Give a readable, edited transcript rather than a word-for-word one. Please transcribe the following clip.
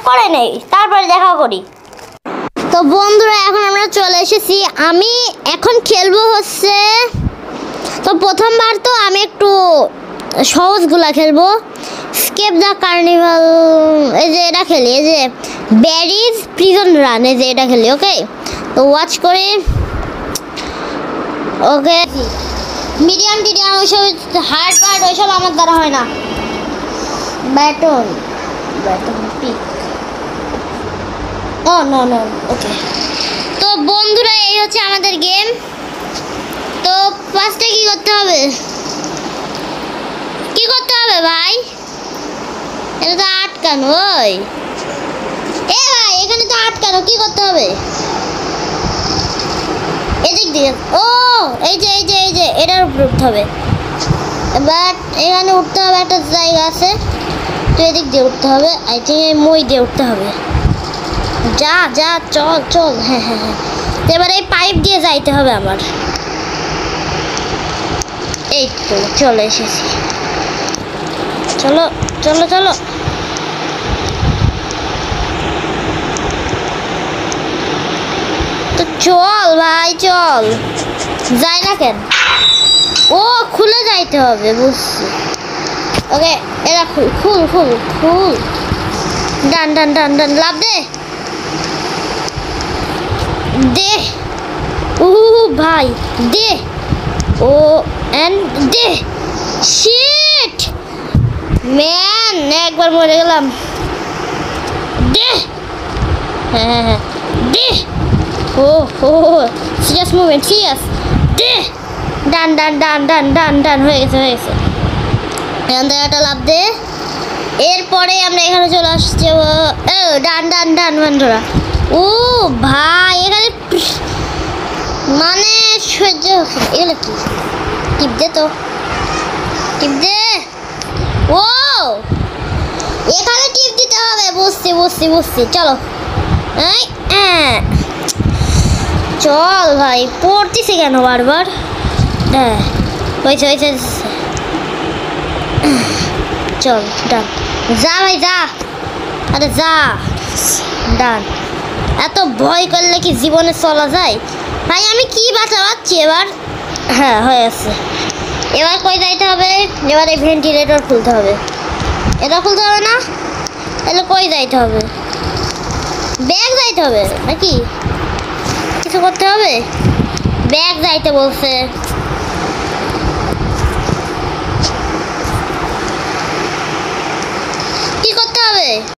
করে নেই, তারপরে দেখা করি। তো বন্ধুরা এখন আমরা চলে এসেছি, আমি এখন খেলবো হচ্ছে, তো প্রথমবার তো আমি একটু সহজগুলা খেলবো। স্কেপ দ্য কার্নিভাল, এই যে এটা খেলি, এই যে ব্যারিজ প্রিজন রান, এই যে এটা খেলি। ওকে, তো ওয়াচ করি। ওকে, মিডিয়াম টিডিয়াম ওইসব হার্ড বার্ড ওইসব আমার দ্বারা হয় না। ব্যাটন পিক, ও নো নো। ওকে, তো বন্ধুরা এই হচ্ছে আমাদের গেম। তো ফার্স্টে কি করতে হবে, কি করতে হবে ভাই? এটা তো আটকানো। ওই এ ভাই, এখানে তো আটকানো, কি করতে হবে? এদিক দিয়ে, ও এই যে এই যে এই যে এটার উপরে উঠতে হবে। বাট এখানে উঠতে হবে, একটা জায়গা আছে, তো এদিক দিয়ে উঠতে হবে। আই থিঙ্ক এই মই দিয়ে উঠতে হবে। যা যা, চল চল। হ্যাঁ হ্যাঁ হ্যাঁ, এবার এই পাইপ দিয়ে যাইতে হবে আমার। এই তো চলে এসেছি, চলো চলো চলো। তো চল ভাই চল, যাই না কেন? ও খুলে যাইতে হবে, বুঝছি। ওকে, এরা খুল খুল খুল খুল, ডান ডান ডান ডান, লাভ দে দে। ও ভাই দে, ও এন্ড দে। শিট ম্যান, একবার মরে গেলাম। দে, হ্যাঁ হ্যাঁ হ্যাঁ দে। ও হো, সিরিয়াস মুভমেন্ট, সিরিয়াস। দে, ডান ডান ডান ডান ডান ডান, হয়ে গেছে হয়ে গেছে। এখান থেকে একটা লাভ দে। এরপরে আমরা এখানে চলে আসছি। ও ডান ডান ডান বন্ধুরা। ও ভাই, এখানে মানে সহ্য এগুলো কি? টিপ দে তো, টিপ দে। ও এখানে টিপ দিতে হবে, বুঝছি বুঝছি বুঝছি। চলো চল ভাই, পড়তেছি কেন বারবার? হ্যাঁ হয়েছে হয়েছে, চল ডান, যা ভাই যা, আরে যা, ডান। এত ভয় করলে কি জীবনে চলা যায় ভাই? আমি কি বাঁচাচ্ছি এবার? হ্যাঁ হয়ে আছে। এবার কই যাইতে হবে? এবার এই ভেন্টিলেটর খুলতে হবে। এটা খুলতে হবে না? তাহলে কই যাইতে হবে? ব্যাগ যাইতে হবে নাকি কিছু করতে হবে? ব্যাগ যাইতে বলছে। কি করতে হবে?